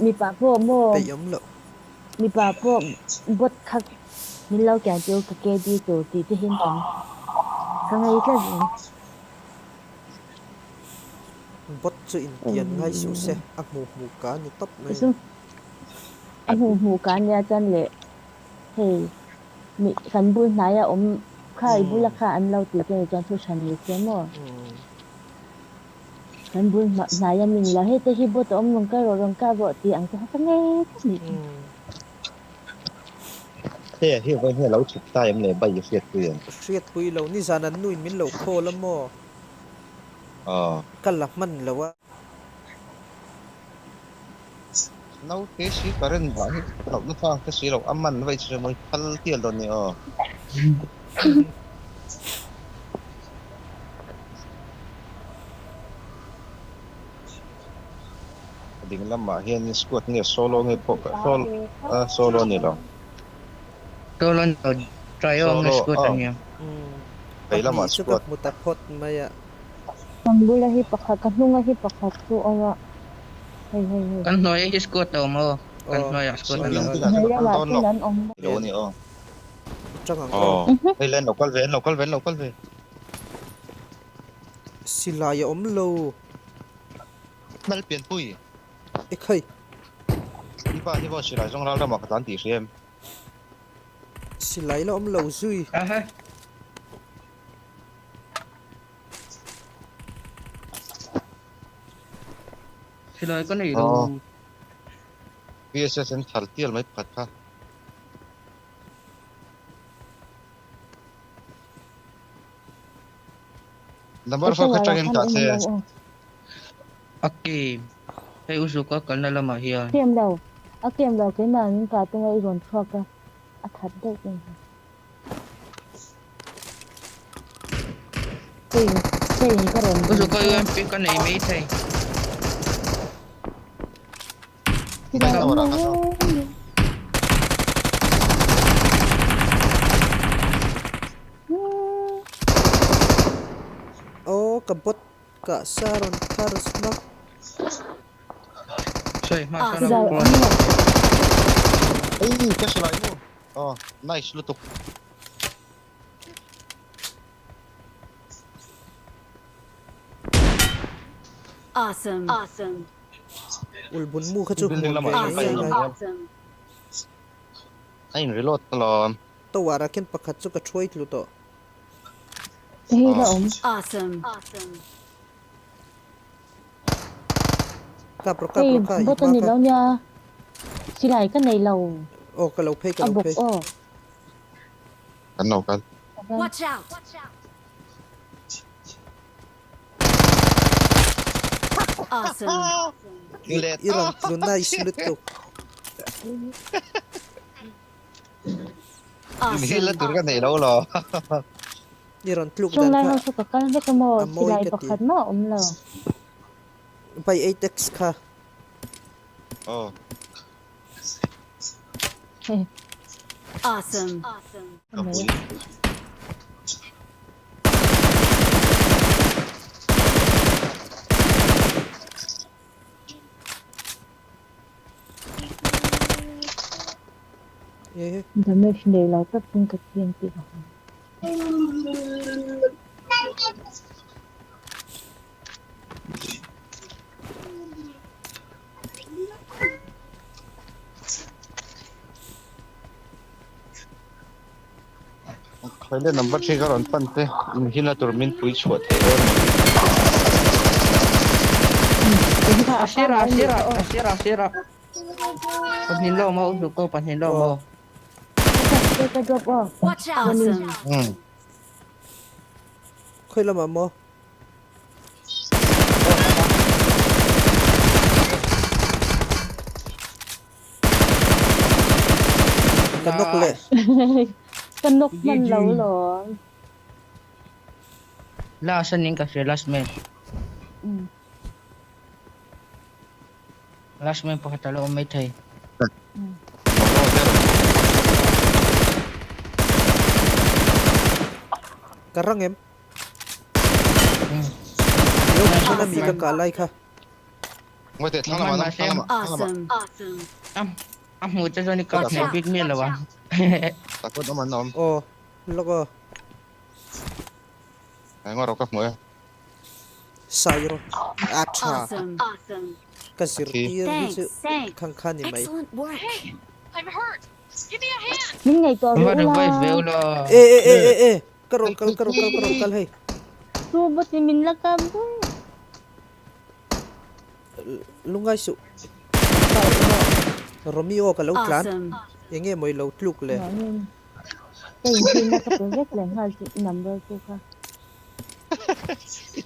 มีป่าพวกโมไปย้ำเหรอมีป่าพวกบดคักมีเราแก่เจียวกับแกดีโตตีจะเห็นกันข้างในก็อยู่บดจะอินเดียนง่ายสุดเสียอักหมูกานี่ตบเลยซึ่งอันหูการเนี่ยจันเลยเฮ้ยมีกันบุญไหนอะค่ายบุญราคาอันเราตีกันจันทุชันเลยเสียมั้งกันบุญไหนยังมีแล้วเฮ้ยแต่ที่บดลงก็ลงก็บดตีอังจะข้างในก็มีเฮ้ยไปเฮ้ยเราฉุกตายมันเลยใบเสียดเปลี่ยนเสียดปุยเรานี่สานันนุ่ยมินเราโคละโมกันหลักมันแล้วว่าเราเทสีการันบ้านเราไม่ฟังเทสีเราอัมมันไว้เชื่อมันพัลเทียนตอนนี้ดิ่งลำบากเฮียนี่สกอตเนี่ยโซโล่เนี่ยพวกโซโล่นี่หรอTolong try on skutan niya. ไปละมาสกอตมุตพดมาอ่ะกันบุญละฮิปะคักกันนุ่งละฮิปะคักตัวเอาละเฮ้ย Kan noya skut daw mo. Kan noya skut Hindi lang. nga sa panton no. Ilo niจังหวะhey len local veศิลายอมโลmal pian pui เอ้ยเคยที่ว่าสิลายจงเรามากันตีเสียมศิลายแล้วอมโลซุยAha. Sila ko na ilo. VSS en thaltial mai phat kha number 4 khatang ta se Okay. Hey uso ka kal na lama hiya. เกมเราcái mà những cái tung ấy còn cho cả thật đấy cái cái rồi Uso ka UMP ka na mate hey. oh kabot ka saron taros na Soy, masa na ko. ay ka silay mo nice lutok Awesome. ulbun mu kha chu ay reload kalon to wara ken pakhat chu ka throi tlu to hey là Awesome. ka pro hey bố tôi nhìn lâu nha chỉ lại cái này lầu oh ka lo phei ka lo phei kan no kan Watch out. Awesome. iran tlu nice lut to hindi la turga nei lo lo iran tlu trong dan này ka không có cái cái mò chỉ lại bậc hạt mà lầu by 8x ka Awesome. damage này là tập trung cực kiên kỵ pहिले number 3 karon pante hina turmin pui chhuat Asira. Panhin lo mo uso ko panhin lo mo. cái drop off Watch out. Awesome. khơi la ma mo kan nok le cái nút mình lâu rồi Last ning kasi last man. Last man pakatalo may thay. karang em yo sana mi ka kalai kha ไม่แต่ทั้งละมันทั้งละมัน Awesome. Awesome. อ้ำหมูจะโดนนี่ก็ในบิ๊กเมียแล้ววะ ตะกุดน้ำมันนอม โอ้แล้วก็ ไอ้งอเราก็หมวย ไซโรอาชา Awesome. Awesome. กสิรตีนี่จะ Thanks. ข้างๆนี่ไหม Excellent work. I'm hurt. Give me a hand. นี่ไงตัว ว่า รู้ เดี๋ยวไป ละ เวลละ กระโดดกระโดดให้ ตัวบัติมินละกันด้วย ลุงไงสุโรมิโอกับลูกหลาน Awesome. ยังไงมวยเราลูกเลย หน่อยนึงแต่จริงๆนะกับเล็กแหลงค่ะนัมเบอร์ตัวค่ะ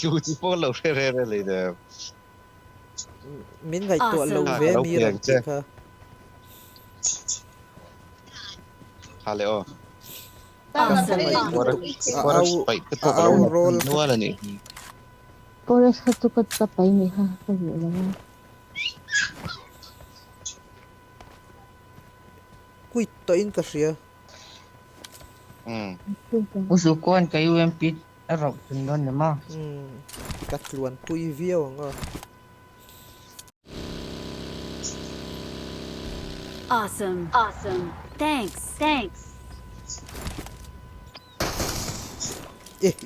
จูจีโฟเราเรื่อยๆเลยเด้อ มิ้นไงตัวเราเวมีรังเจค่ะ ฮาเลโอ Awesome. ว่าไปก็ตัวเรานัวเลยนี่ ก็เลยสักตุกตะไปไหมคะก็อยู่แล้วนะ กุยตัวอินก็เสีย คือกัน อุสุกวนกับยูเอ็มพีเราจนโดนเนี่ยมา กัดลวนปุยเวียวก็ Awesome. Awesome. Thanks. Thanks.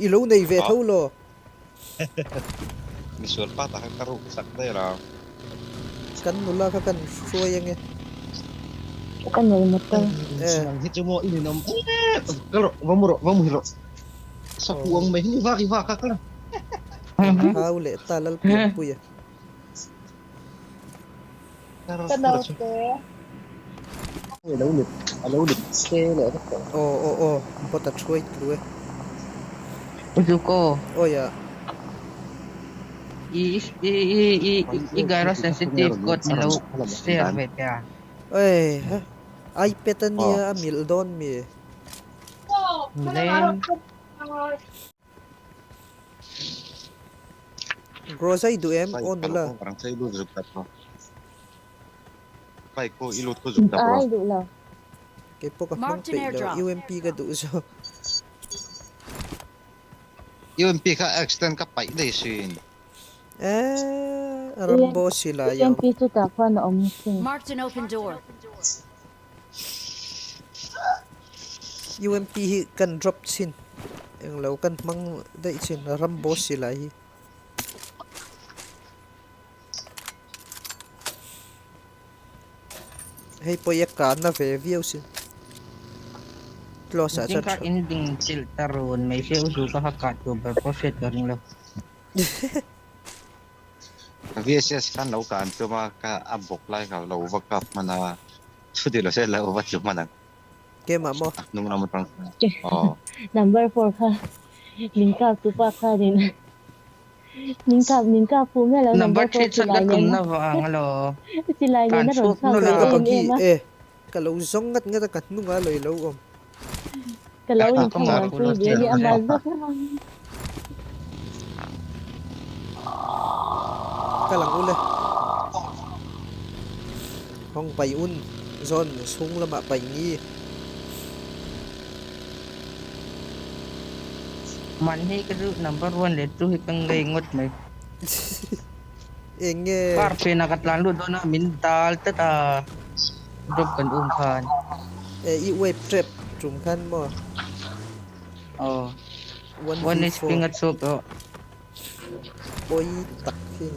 อีลูในเวทเท่าโล มีส่วนป้าตาให้กระรุกสักได้แล้ว กันนุลาก็กันช่วยยังไง ก็เลยมาเตอร์ ที่จะมอini nom kalau vamos hiro sakuang mai ni va ka kala ข้าวเละตาลปุยปุย lâu lịch xe lại โอ้พอตัดช่วยด้วย อุสุโก โอ้ย อีการ์เซนซิทีฟกดเราเสียเวทยา เอ้ยไอเป็ดเนี่ยมิลดอนมี เล่น กรอไซดูเอ็มโอนละ orang saya ilut zuk tap pai ko ilut ko zuk tap ไอ้ดูแล้ว เก็บพวกมันไปแล้ว UMP ก็ดูซะ UMP ka extend ka pai dei sin รัมโบสิลา ยั ยัง ปีสุดตาควันอมสิง Marked an open door. UMP กัน drop สินเองเรากันมังได้สินรัมโบสิลาให้ปอยการนะเวียวสิรอสา จริ จั ง ด ก็อินดิ้งจิลตารุนไม่ใช่อุสุก็หักกัดตัวแบบโปรเซสกันแล้ว VSS kan lau kan cuma ka abok lai ka lau vakap mana sudi lo saya lau vacup mana เกมอ่ะมอ nung naman pang oh number 4ค่ะลิงกาซูเปอร์ค่ะนี่นะลิงกาฟูแม่แล้ว นับ number บัตร 4 ชั สิ ด ลา ก็ ย ตุ้ม เนี่ย นะฟังแล้ว สิลายเนี่ยน่าสนใจ การ ก็ เอง กี้ นะ ก็เราซงงัดงัดกันนุ่งอะไรเราอม ก็แล้วยังทำงานคุยเดี๋ยวนี้อามาซัก กำลังอุ่นเลยห้องไปอุ่นซอนซุงละมาไปงี้ มันให้ก็รู้ number one เลยทุกที่กังเลยงดไหม เองเงี้ ปาร์เฟนักตลาดดูนะมินตัลตาดบกันคัน อีเว็บเจ็บจุ่มขันบ่ อ๋อวันนี้สปริงอัดซุปอ๋อ โอ้ยตักขึ้น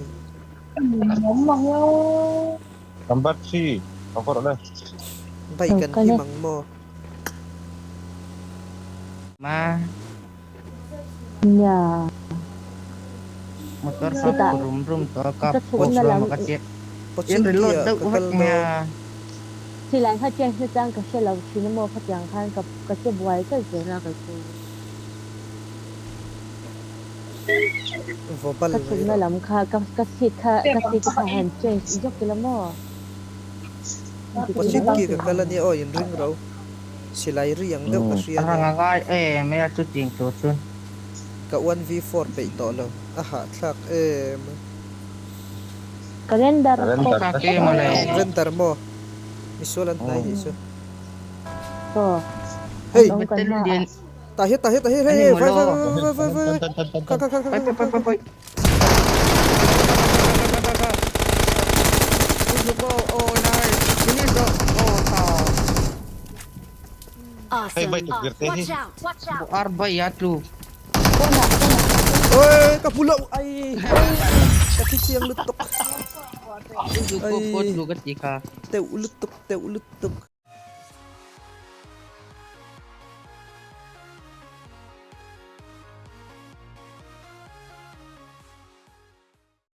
lambat sih apa dah ไปกันที่มังมอ มา อย่า motor satu rum toh kap Ketuan sudah dalam- makasih พอ yang ชิ้นเดี reload ย tuh ก็กัน ubatnya สิลายเขาแจ้งชื่อจ้างกับเช่เราชินโมเขาจ้างคันกับกระเจ็บไว้ก็เสียเรากับกู พอปัล กระสุนมาหลำคากับกระสิทธิ์ค่ะกระสิทธิ์ค่ะหันเจสยกกิโลโม พอชิ้นกี่กันละนี่อ้อยยังริงเราสิไลเรียงเดียวกับเสีย orang agakไม่ได้จุดจริงตัวซุน กับ 1v4 ไปต่อแล้วอาหารทักกระเด็นดาร์ kok kaki mulai เรนตาร์มอมิโซลันไนฮิโซ ก็ เฮ้ย น้องกัน betul มา dia ตาเฮ็ดเฮ้ย Ani ไฟ mulu. คัก Pai. Awesome. bay tagirte hi. Watch out. Watch out. Bu arba yatlu. Kona. Oy, kapulaw! Ay! Sakit siyang lutok. Usu ko Ay. pot lugat ika. Tew lutok, tew lutok.